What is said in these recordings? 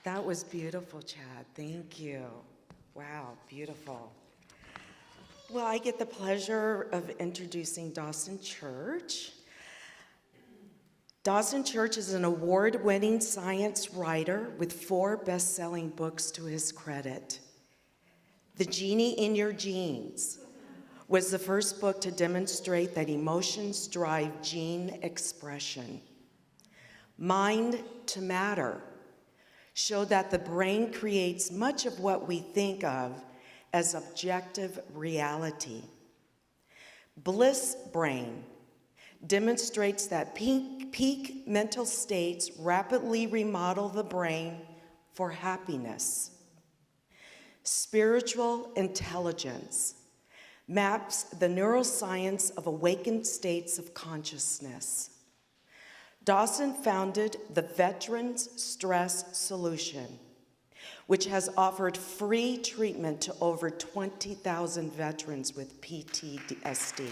That was beautiful, Chad. Thank you. Wow, beautiful. Well, I get the pleasure of introducing Dawson Church. Dawson Church is an award-winning science writer with 4 best-selling books to his credit. The Genie in Your Genes was the first book to demonstrate that emotions drive gene expression. Mind to Matter showed that the brain creates much of what we think of as objective reality. Bliss Brain demonstrates that peak mental states rapidly remodel the brain for happiness. Spiritual Intelligence maps the neuroscience of awakened states of consciousness. Dawson founded the Veterans Stress Solution, which has offered free treatment to over 20,000 veterans with PTSD.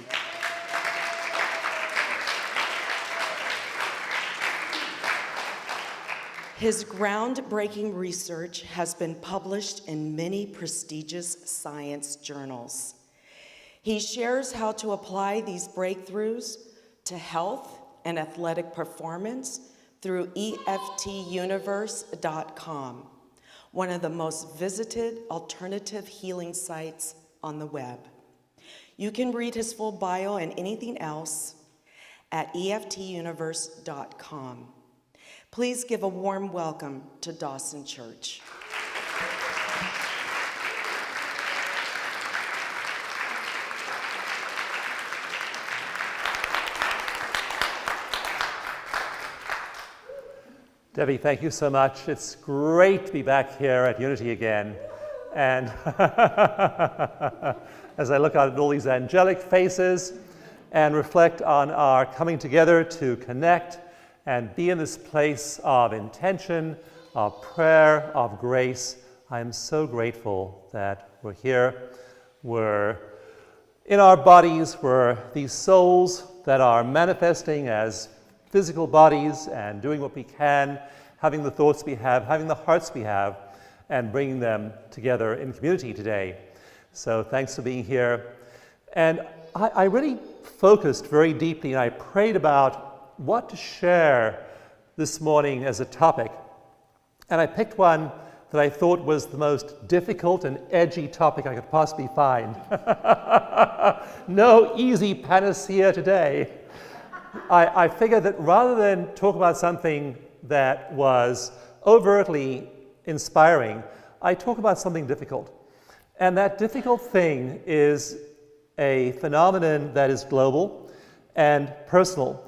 His groundbreaking research has been published in many prestigious science journals. He shares how to apply these breakthroughs to health and athletic performance through EFTuniverse.com, one of the most visited alternative healing sites on the web. You can read his full bio and anything else at EFTuniverse.com. Please give a warm welcome to Dawson Church. Debbie, thank you so much. It's great to be back here at Unity again. And as I look out at all these angelic faces and reflect on our coming together to connect and be in this place of intention, of prayer, of grace, I am so grateful that we're here. We're in our bodies, we're these souls that are manifesting as physical bodies and doing what we can, having the thoughts we have, having the hearts we have, and bringing them together in community today. So thanks for being here. And I really focused very deeply and I prayed about what to share this morning as a topic. And I picked one that I thought was the most difficult and edgy topic I could possibly find. No easy panacea today. I figured that rather than talk about something that was overtly inspiring, I talk about something difficult. And that difficult thing is a phenomenon that is global and personal,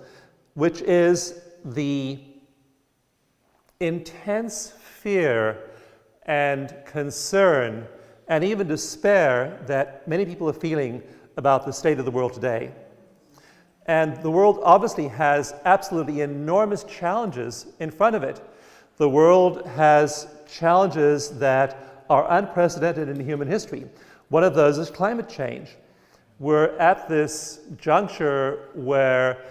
which is the intense fear and concern and even despair that many people are feeling about the state of the world today. And the world obviously has absolutely enormous challenges in front of it. The world has challenges that are unprecedented in human history. One of those is climate change. We're at this juncture where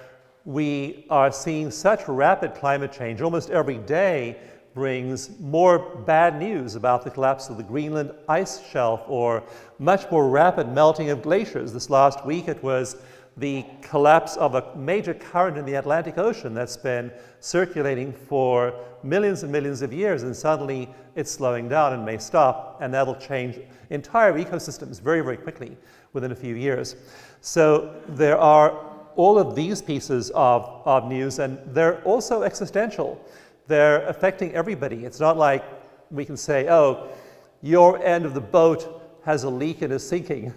we are seeing such rapid climate change. Almost every day brings more bad news about the collapse of the Greenland ice shelf or much more rapid melting of glaciers. This last week it was the collapse of a major current in the Atlantic Ocean that's been circulating for millions and millions of years, and suddenly it's slowing down and may stop, and that'll change entire ecosystems very, very quickly within a few years. So there are all of these pieces of news, and they're also existential. They're affecting everybody. It's not like we can say, oh, your end of the boat has a leak and is sinking.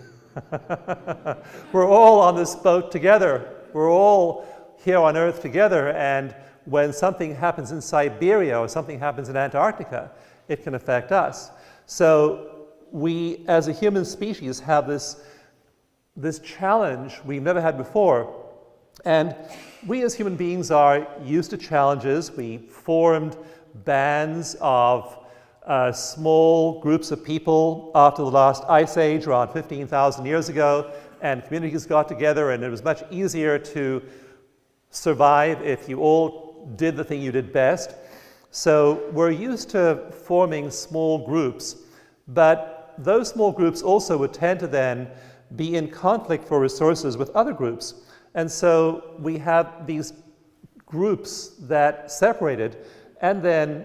We're all on this boat together. We're all here on Earth together, and when something happens in Siberia or something happens in Antarctica, it can affect us. So we, as a human species, have this challenge we've never had before. And we as human beings are used to challenges. We formed bands of small groups of people after the last ice age around 15,000 years ago, and communities got together, and it was much easier to survive if you all did the thing you did best. So we're used to forming small groups, but those small groups also would tend to then be in conflict for resources with other groups. And so we have these groups that separated and then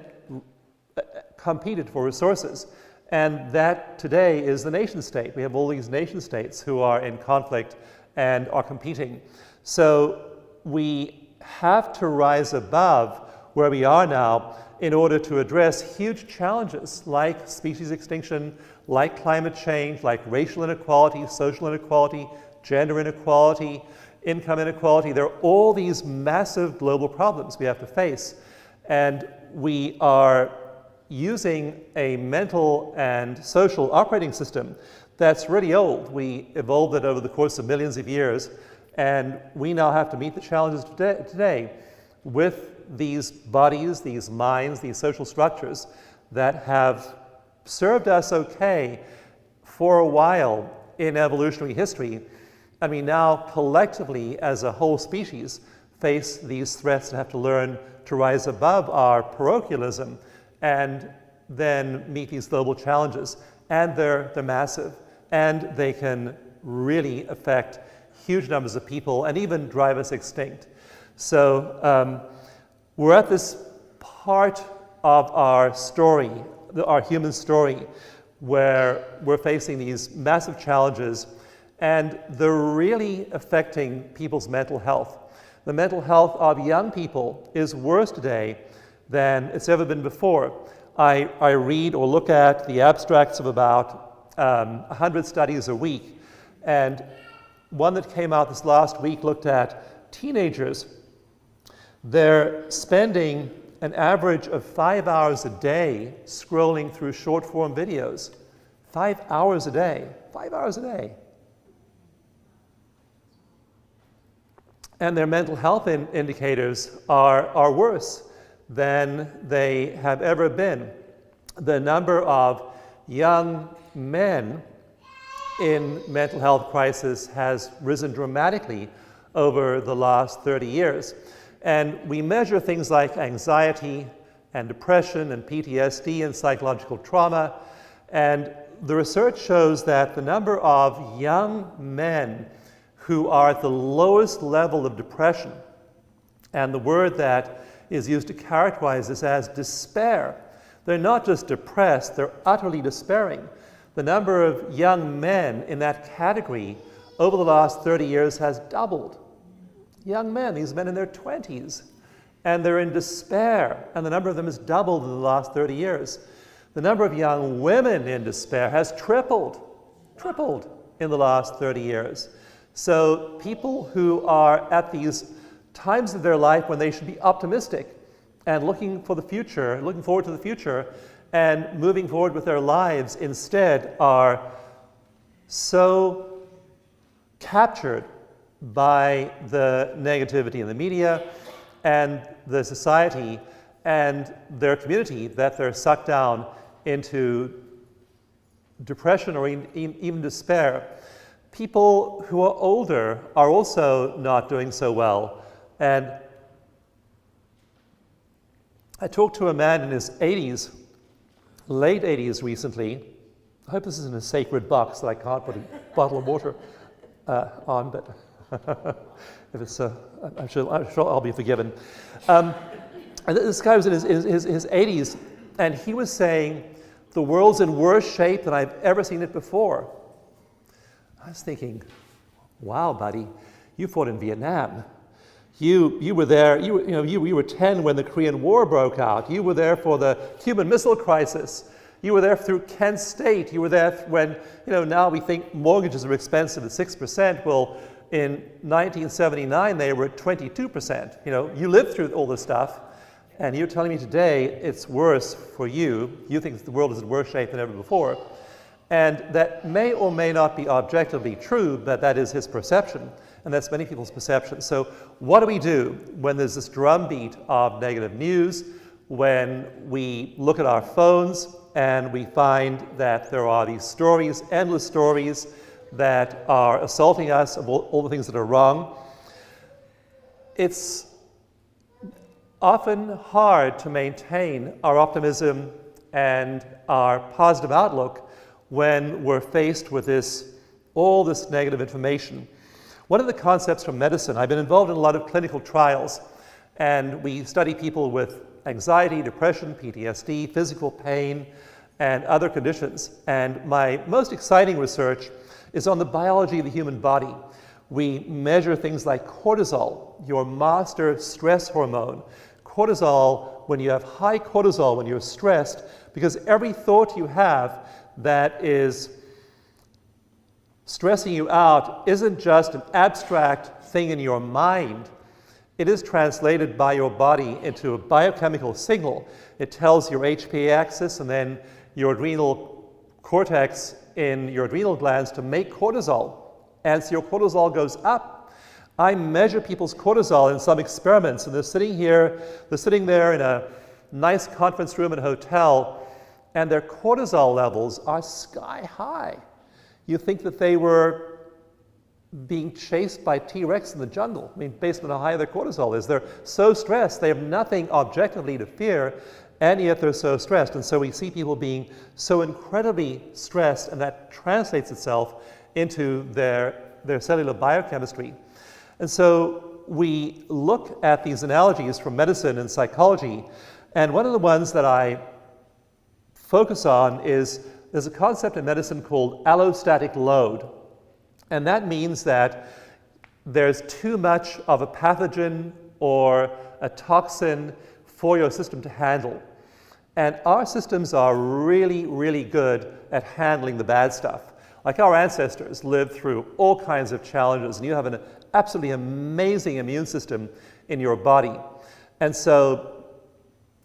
competed for resources. And that today is the nation state. We have all these nation states who are in conflict and are competing. So we have to rise above where we are now in order to address huge challenges like species extinction, like climate change, like racial inequality, social inequality, gender inequality, income inequality. There are all these massive global problems we have to face. And we are using a mental and social operating system that's really old. We evolved it over the course of millions of years, and we now have to meet the challenges today with these bodies, these minds, these social structures that have served us okay for a while in evolutionary history, and we now collectively as a whole species face these threats and have to learn to rise above our parochialism and then meet these global challenges. And they're massive, and they can really affect huge numbers of people and even drive us extinct. So we're at this part of our story, our human story, where we're facing these massive challenges, and they're really affecting people's mental health. The mental health of young people is worse today than it's ever been before. I read or look at the abstracts of about 100 studies a week, and one that came out this last week looked at teenagers. They're spending an average of 5 hours a day scrolling through short-form videos. 5 hours a day. 5 hours a day. And their mental health indicators are worse than they have ever been. The number of young men in mental health crisis has risen dramatically over the last 30 years. And we measure things like anxiety and depression and PTSD and psychological trauma. And the research shows that the number of young men who are at the lowest level of depression, and the word that is used to characterize this as despair. They're not just depressed, they're utterly despairing. The number of young men in that category over the last 30 years has doubled. Young men, these men in their 20s, and they're in despair, and the number of them has doubled in the last 30 years. The number of young women in despair has tripled in the last 30 years. So people who are at these times of their life when they should be optimistic and looking for the future, looking forward to the future, and moving forward with their lives instead are so captured by the negativity in the media and the society and their community that they're sucked down into depression or even despair. People who are older are also not doing so well. And I talked to a man in his 80s, late 80s recently. I hope this isn't a sacred box that I can't put a bottle of water on, but if it's, I'm sure I'll be forgiven. And this guy was in his 80s, and he was saying, the world's in worse shape than I've ever seen it before. I was thinking, wow, buddy, you fought in Vietnam. You were there, you were 10 when the Korean War broke out. You were there for the Cuban Missile Crisis. You were there through Kent State. You were there when, now we think mortgages are expensive at 6%. Well, in 1979, they were at 22%. You lived through all this stuff, and you're telling me today it's worse for you. You think the world is in worse shape than ever before. And that may or may not be objectively true, but that is his perception, and that's many people's perception. So what do we do when there's this drumbeat of negative news, when we look at our phones and we find that there are these stories, endless stories, that are assaulting us of all the things that are wrong? It's often hard to maintain our optimism and our positive outlook when we're faced with all this negative information. One of the concepts from medicine, I've been involved in a lot of clinical trials, and we study people with anxiety, depression, PTSD, physical pain, and other conditions. And my most exciting research is on the biology of the human body. We measure things like cortisol, your master stress hormone. Cortisol, when you have high cortisol, when you're stressed, because every thought you have that is stressing you out isn't just an abstract thing in your mind. It is translated by your body into a biochemical signal. It tells your HPA axis and then your adrenal cortex in your adrenal glands to make cortisol. And so your cortisol goes up. I measure people's cortisol in some experiments, and they're sitting there in a nice conference room in a hotel, and their cortisol levels are sky high. You think that they were being chased by T-Rex in the jungle. I mean, based on how high their cortisol is. They're so stressed, they have nothing objectively to fear, and yet they're so stressed. And so we see people being so incredibly stressed, and that translates itself into their cellular biochemistry. And so we look at these analogies from medicine and psychology, and one of the ones that I focus on is there's a concept in medicine called allostatic load. And that means that there's too much of a pathogen or a toxin for your system to handle. And our systems are really, really good at handling the bad stuff. Like our ancestors lived through all kinds of challenges, and you have an absolutely amazing immune system in your body. And so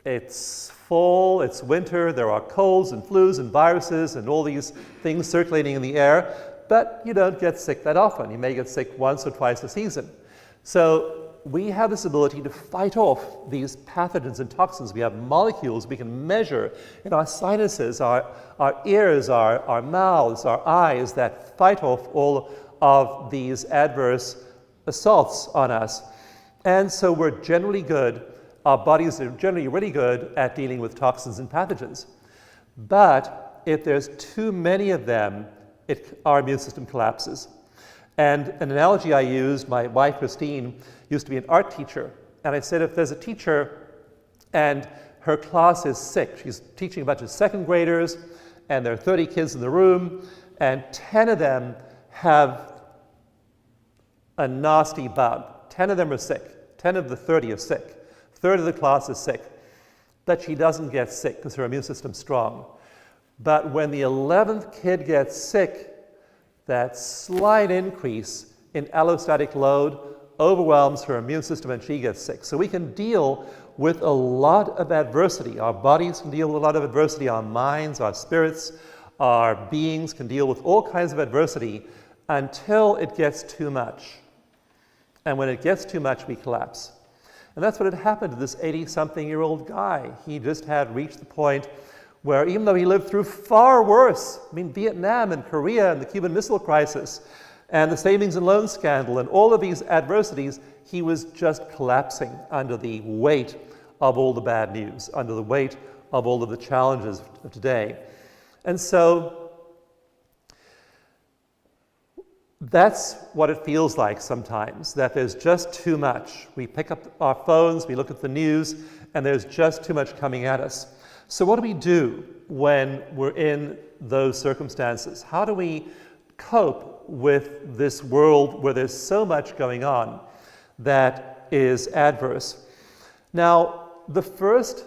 it's fall, it's winter, there are colds and flus and viruses and all these things circulating in the air, but you don't get sick that often. You may get sick once or twice a season. So we have this ability to fight off these pathogens and toxins. We have molecules we can measure in our sinuses, our ears, our mouths, our eyes that fight off all of these adverse assaults on us. And so we're generally good. Our bodies are generally really good at dealing with toxins and pathogens. But if there's too many of them, our immune system collapses. And an analogy I used, my wife Christine used to be an art teacher, and I said if there's a teacher and her class is sick, she's teaching a bunch of second graders, and there are 30 kids in the room, and 10 of them have a nasty bug. 10 of them are sick. 10 of the 30 are sick. A third of the class is sick. But she doesn't get sick because her immune system's strong. But when the 11th kid gets sick, that slight increase in allostatic load overwhelms her immune system and she gets sick. So we can deal with a lot of adversity. Our bodies can deal with a lot of adversity. Our minds, our spirits, our beings can deal with all kinds of adversity until it gets too much. And when it gets too much, we collapse. And that's what had happened to this 80-something-year-old guy. He just had reached the point where even though he lived through far worse, I mean, Vietnam and Korea and the Cuban Missile Crisis and the savings and loan scandal and all of these adversities, he was just collapsing under the weight of all the bad news, under the weight of all of the challenges of today. And so that's what it feels like sometimes, that there's just too much. We pick up our phones, we look at the news, and there's just too much coming at us. So what do we do when we're in those circumstances? How do we cope with this world where there's so much going on that is adverse? Now, the first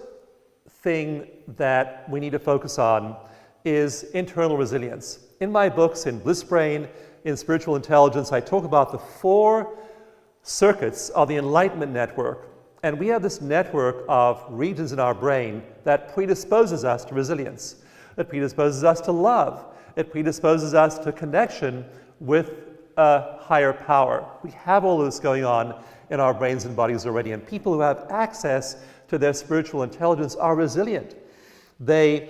thing that we need to focus on is internal resilience. In my books, in Bliss Brain, in Spiritual Intelligence, I talk about the 4 circuits of the Enlightenment Network. And we have this network of regions in our brain that predisposes us to resilience, that predisposes us to love, it predisposes us to connection with a higher power. We have all this going on in our brains and bodies already, and people who have access to their spiritual intelligence are resilient. They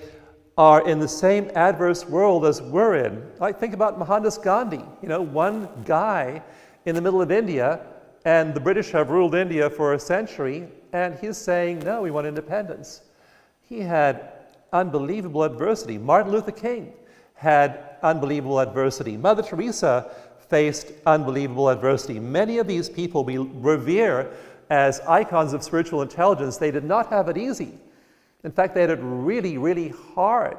are in the same adverse world as we're in. Like, think about Mohandas Gandhi, one guy in the middle of India, and the British have ruled India for a century, and he's saying, no, we want independence. He had unbelievable adversity. Martin Luther King had unbelievable adversity. Mother Teresa faced unbelievable adversity. Many of these people we revere as icons of spiritual intelligence. They did not have it easy. In fact, they had it really, really hard.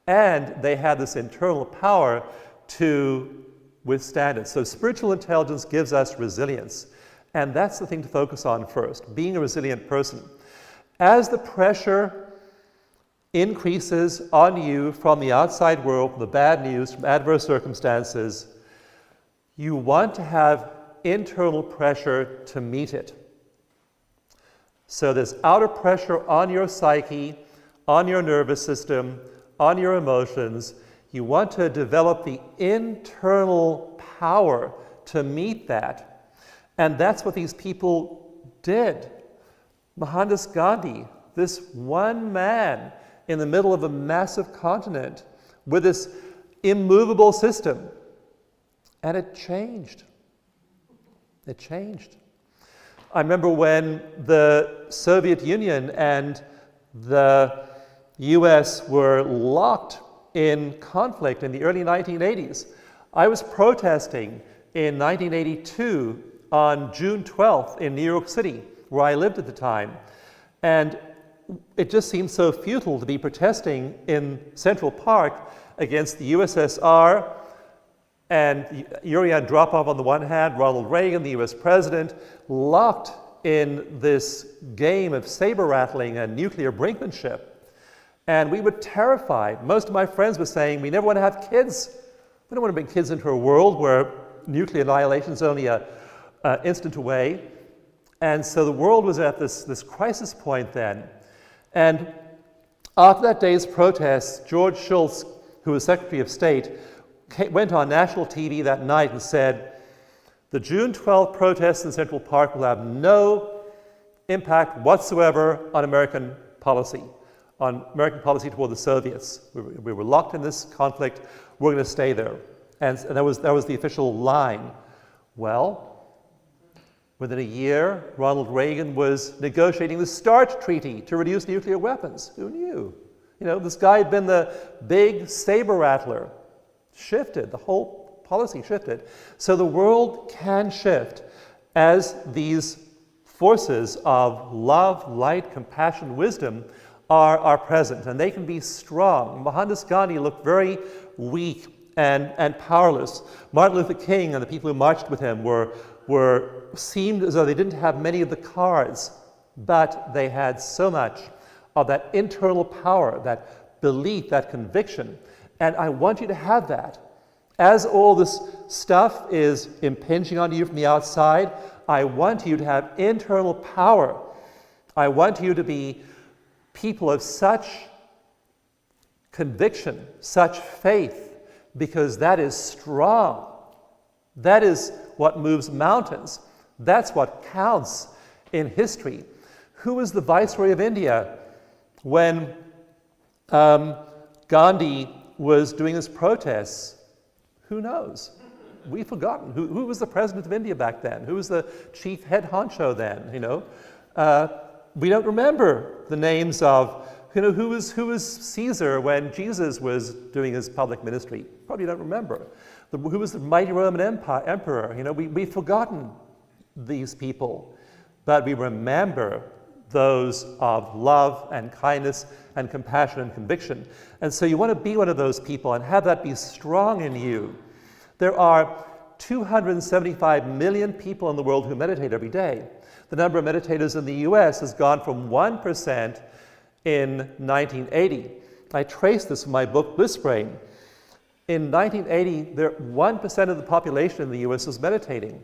And they had this internal power to withstand it. So spiritual intelligence gives us resilience. And that's the thing to focus on first, being a resilient person. As the pressure increases on you from the outside world, from the bad news, from adverse circumstances, you want to have internal pressure to meet it. So there's outer pressure on your psyche, on your nervous system, on your emotions. You want to develop the internal power to meet that. And that's what these people did. Mohandas Gandhi, this one man in the middle of a massive continent with this immovable system. And it changed. It changed. I remember when the Soviet Union and the US were locked in conflict in the early 1980s. I was protesting in 1982 on June 12th in New York City, where I lived at the time. And it just seemed so futile to be protesting in Central Park against the USSR and Yuri Andropov on the one hand, Ronald Reagan, the US president, locked in this game of saber rattling and nuclear brinkmanship. And we were terrified. Most of my friends were saying, we never want to have kids. We don't want to bring kids into a world where nuclear annihilation is only an instant away. And so the world was at this crisis point then. And after that day's protests, George Shultz, who was Secretary of State, went on national TV that night and said, the June 12th protests in Central Park will have no impact whatsoever on American policy toward the Soviets. We were locked in this conflict. We're going to stay there. And that was the official line. Well, within a year, Ronald Reagan was negotiating the START Treaty to reduce nuclear weapons. Who knew? You know, this guy had been the big saber rattler. Shifted, the whole policy shifted. So the world can shift as these forces of love, light, compassion, wisdom are present, and they can be strong. Mohandas Gandhi looked very weak and powerless. Martin Luther King and the people who marched with him seemed as though they didn't have many of the cards, but they had so much of that internal power, that belief, that conviction. And I want you to have that. As all this stuff is impinging on you from the outside, I want you to have internal power. I want you to be people of such conviction, such faith, because that is strong. That is what moves mountains. That's what counts in history. Who was the Viceroy of India when Gandhi was doing his protests? Who knows? We've forgotten. Who was the president of India back then? Who was the chief head honcho then? You know, we don't remember the names of, you know, who was Caesar when Jesus was doing his public ministry. Probably don't remember. Who was the mighty Roman emperor? You know, we've forgotten these people, but we remember those of love and kindness and compassion and conviction. And so you want to be one of those people and have that be strong in you. There are 275 million people in the world who meditate every day. The number of meditators in the US has gone from 1% in 1980. I traced this in my book, Bliss Brain. In 1980, 1% of the population in the US was meditating.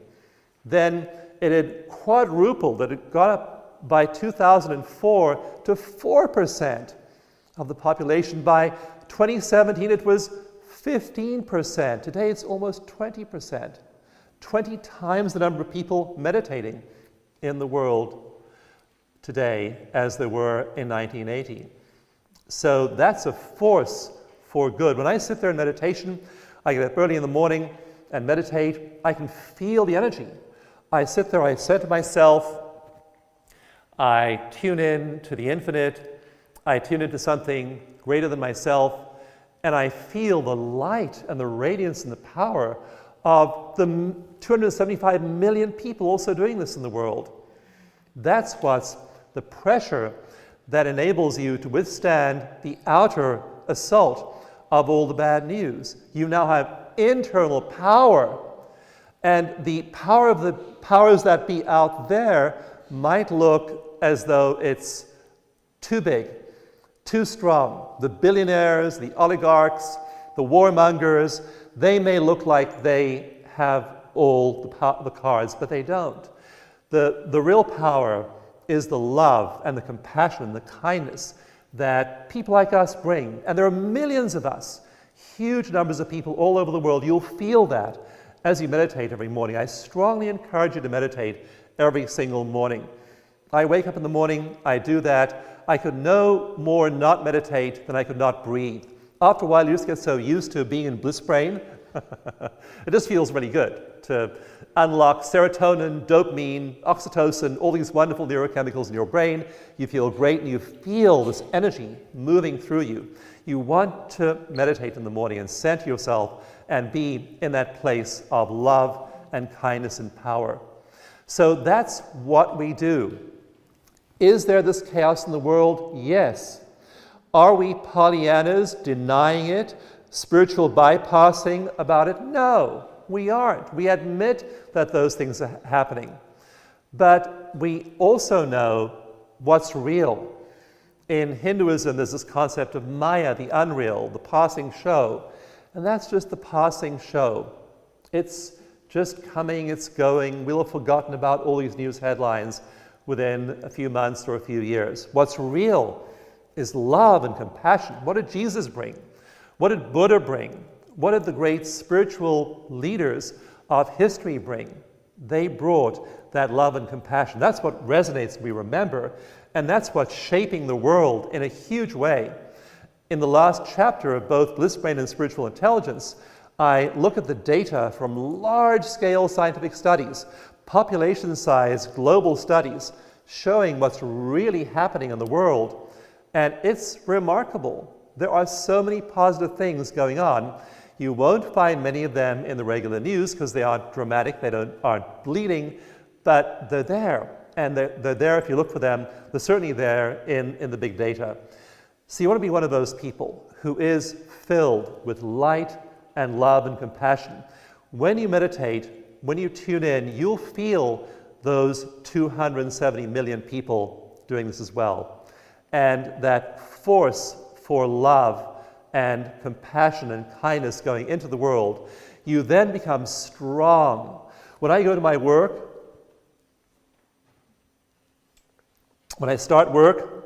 Then it had quadrupled, it had gone up by 2004 to 4% of the population. By 2017, it was 15%. Today, it's almost 20%. 20 times the number of people meditating in the world today as there were in 1980. So that's a force for good. When I sit there in meditation, I get up early in the morning and meditate, I can feel the energy. I sit there, I said to myself, I tune in to the infinite, I tune into something greater than myself, and I feel the light and the radiance and the power of the 275 million people also doing this in the world. That's what's the pressure that enables you to withstand the outer assault of all the bad news. You now have internal power, and the power of the powers that be out there might look as though it's too big, too strong. The billionaires, the oligarchs, the warmongers, they may look like they have all the cards, but they don't. The real power is the love and the compassion, the kindness that people like us bring. And there are millions of us, huge numbers of people all over the world. You'll feel that as you meditate every morning. I strongly encourage you to meditate every single morning. I wake up in the morning, I do that. I could no more not meditate than I could not breathe. After a while, you just get so used to being in bliss brain. It just feels really good to unlock serotonin, dopamine, oxytocin, all these wonderful neurochemicals in your brain. You feel great and you feel this energy moving through you. You want to meditate in the morning and center yourself and be in that place of love and kindness and power. So that's what we do. Is there this chaos in the world? Yes. Are we Pollyannas, denying it, spiritual bypassing about it? No, we aren't. We admit that those things are happening. But we also know what's real. In Hinduism, there's this concept of Maya, the unreal, the passing show. And that's just the passing show. It's just coming, it's going. We'll have forgotten about all these news headlines within a few months or a few years. What's real is love and compassion. What did Jesus bring? What did Buddha bring? What did the great spiritual leaders of history bring? They brought that love and compassion. That's what resonates, we remember, and that's what's shaping the world in a huge way. In the last chapter of both Bliss Brain and Spiritual Intelligence, I look at the data from large-scale scientific studies, population-sized global studies, showing what's really happening in the world, and it's remarkable. There are so many positive things going on. You won't find many of them in the regular news because they aren't dramatic, they aren't bleeding, but they're there. And they're there if you look for them. They're certainly there in the big data. So you want to be one of those people who is filled with light and love and compassion. When you meditate, when you tune in, you'll feel those 270 million people doing this as well. And that force for love and compassion and kindness going into the world, you then become strong. When I go to my work, when I start work,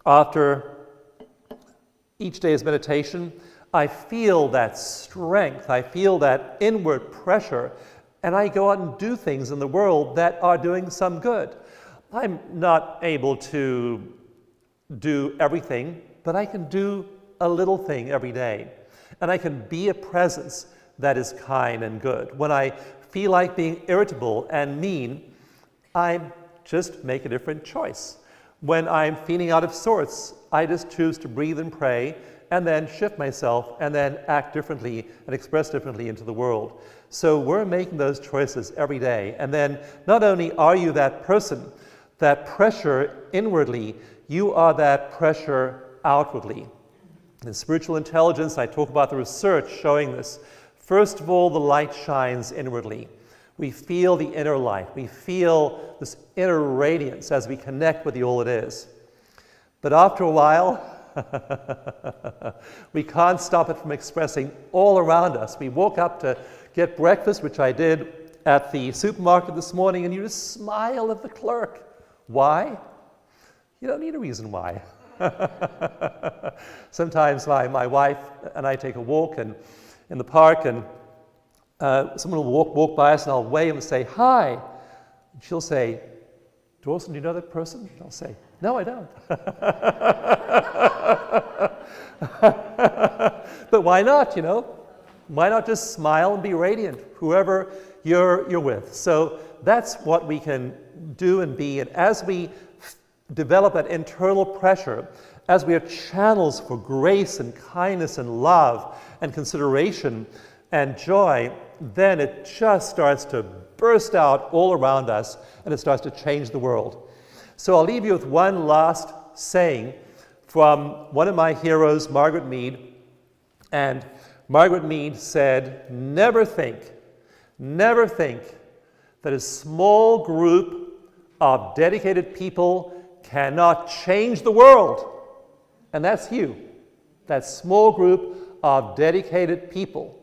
after each day's meditation, I feel that strength, I feel that inward pressure, and I go out and do things in the world that are doing some good. I'm not able to do everything, but I can do a little thing every day. And I can be a presence that is kind and good. When I feel like being irritable and mean, I just make a different choice. When I'm feeling out of sorts, I just choose to breathe and pray and then shift myself and then act differently and express differently into the world. So we're making those choices every day. And then not only are you that person, that pressure inwardly, you are that pressure outwardly. In spiritual intelligence, I talk about the research showing this. First of all, the light shines inwardly. We feel the inner light. We feel this inner radiance as we connect with the all it is. But after a while, we can't stop it from expressing all around us. We woke up to get breakfast, which I did at the supermarket this morning, and you just smile at the clerk. Why? You don't need a reason why. Sometimes my wife and I take a walk in the park, and someone will walk by us, and I'll wave and say, "Hi." And she'll say, "Dawson, do you know that person?" And I'll say, "No, I don't." But why not, you know? Why not just smile and be radiant, whoever you're with? So that's what we can do and be. And as we develop that internal pressure, as we are channels for grace and kindness and love and consideration and joy, then it just starts to burst out all around us and it starts to change the world. So I'll leave you with one last saying from one of my heroes, Margaret Mead. And Margaret Mead said, never think that a small group of dedicated people cannot change the world. And that's you, that small group of dedicated people.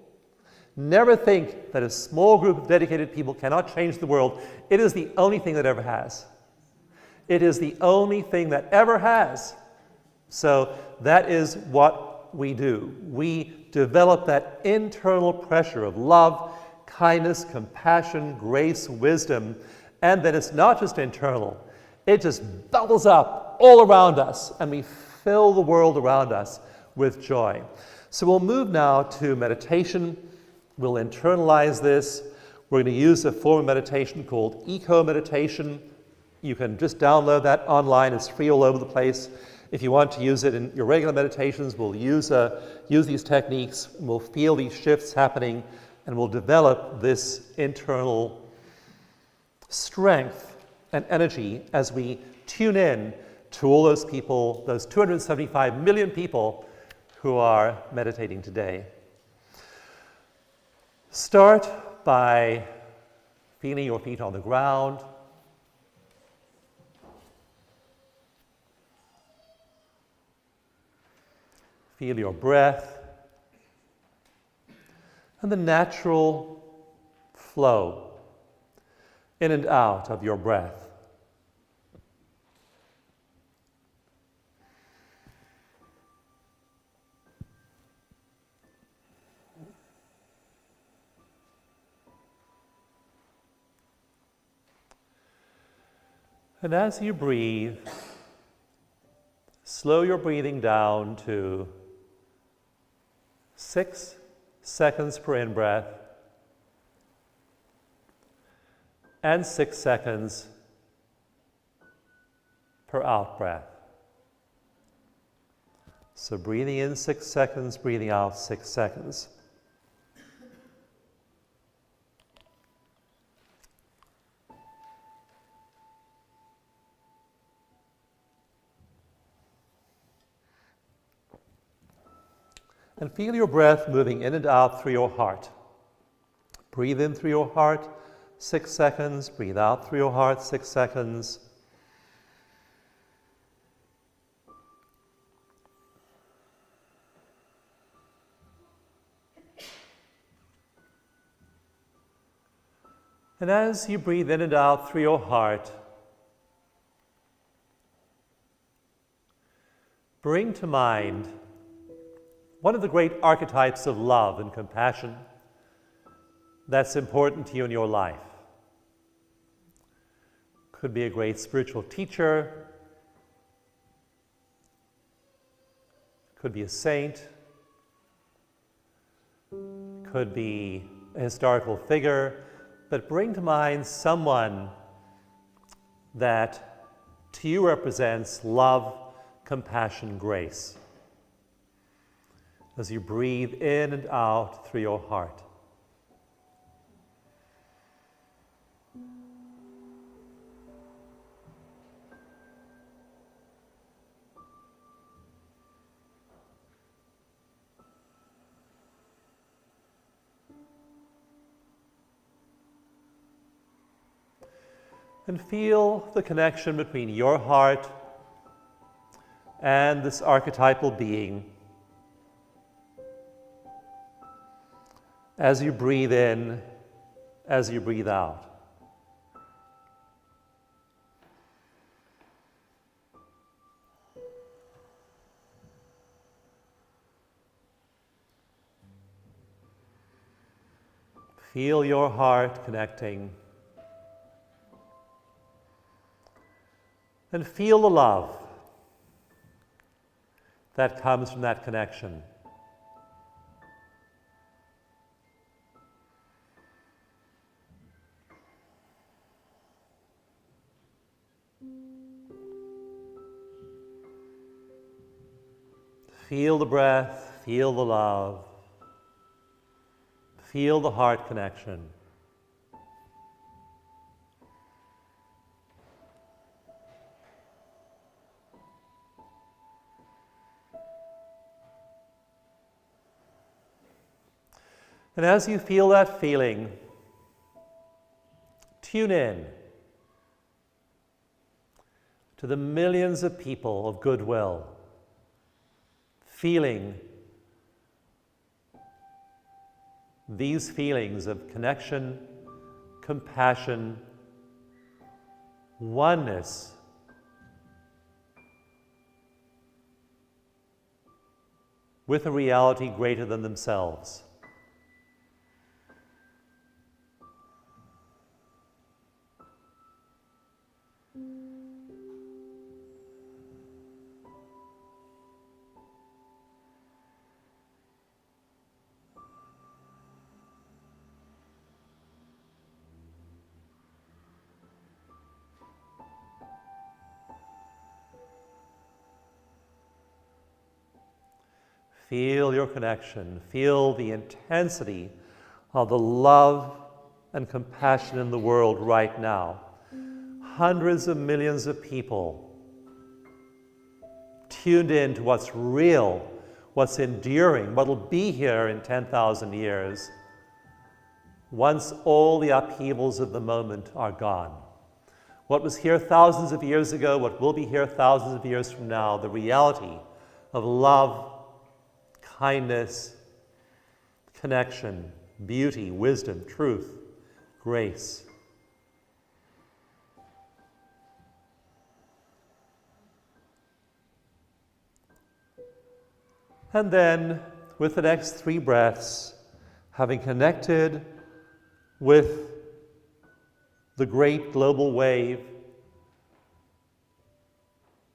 Never think that a small group of dedicated people cannot change the world. It is the only thing that ever has. It is the only thing that ever has. So that is what we do. We develop that internal pressure of love, kindness, compassion, grace, wisdom, and then it's not just internal. It just bubbles up all around us, and we fill the world around us with joy. So we'll move now to meditation. We'll internalize this. We're going to use a form of meditation called eco-meditation. You can just download that online. It's free all over the place. If you want to use it in your regular meditations, we'll use these techniques, and we'll feel these shifts happening, and we'll develop this internal strength and energy as we tune in to all those people, those 275 million people who are meditating today. Start by feeling your feet on the ground. Feel your breath and the natural flow in and out of your breath. And as you breathe, slow your breathing down to 6 seconds per in-breath and 6 seconds per out-breath. So breathing in 6 seconds, breathing out 6 seconds. And feel your breath moving in and out through your heart. Breathe in through your heart, 6 seconds. Breathe out through your heart, 6 seconds. And as you breathe in and out through your heart, bring to mind one of the great archetypes of love and compassion that's important to you in your life. Could be a great spiritual teacher, could be a saint, could be a historical figure, but bring to mind someone that to you represents love, compassion, grace, as you breathe in and out through your heart. And feel the connection between your heart and this archetypal being as you breathe in, as you breathe out. Feel your heart connecting. And feel the love that comes from that connection. Feel the breath, feel the love, feel the heart connection. And as you feel that feeling, tune in to the millions of people of goodwill feeling these feelings of connection, compassion, oneness, with a reality greater than themselves. Feel your connection. Feel the intensity of the love and compassion in the world right now. Hundreds of millions of people tuned in to what's real, what's enduring, what'll be here in 10,000 years once all the upheavals of the moment are gone. What was here thousands of years ago, what will be here thousands of years from now, the reality of love, kindness, connection, beauty, wisdom, truth, grace. And then, with the next 3 breaths, having connected with the great global wave,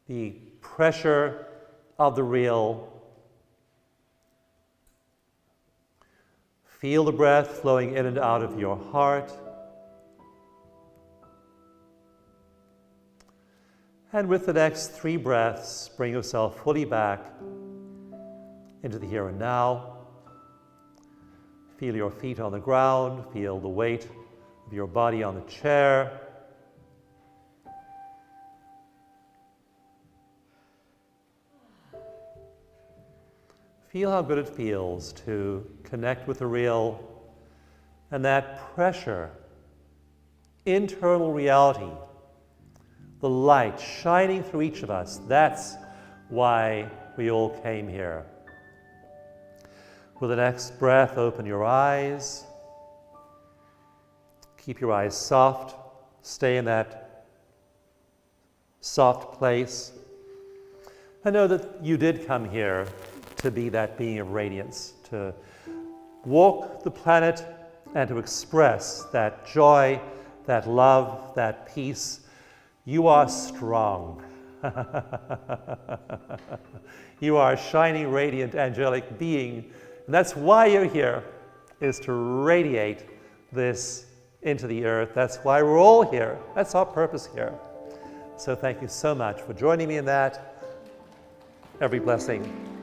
the pressure of the real, feel the breath flowing in and out of your heart. And with the next 3 breaths, bring yourself fully back into the here and now. Feel your feet on the ground. Feel the weight of your body on the chair. Feel how good it feels to connect with the real, and that pressure, internal reality, the light shining through each of us. That's why we all came here. With the next breath, open your eyes. Keep your eyes soft. Stay in that soft place. I know that you did come here to be that being of radiance, to walk the planet and to express that joy, that love, that peace. You are strong. You are a shining, radiant, angelic being. And that's why you're here, is to radiate this into the earth. That's why we're all here. That's our purpose here. So thank you so much for joining me in that. Every blessing.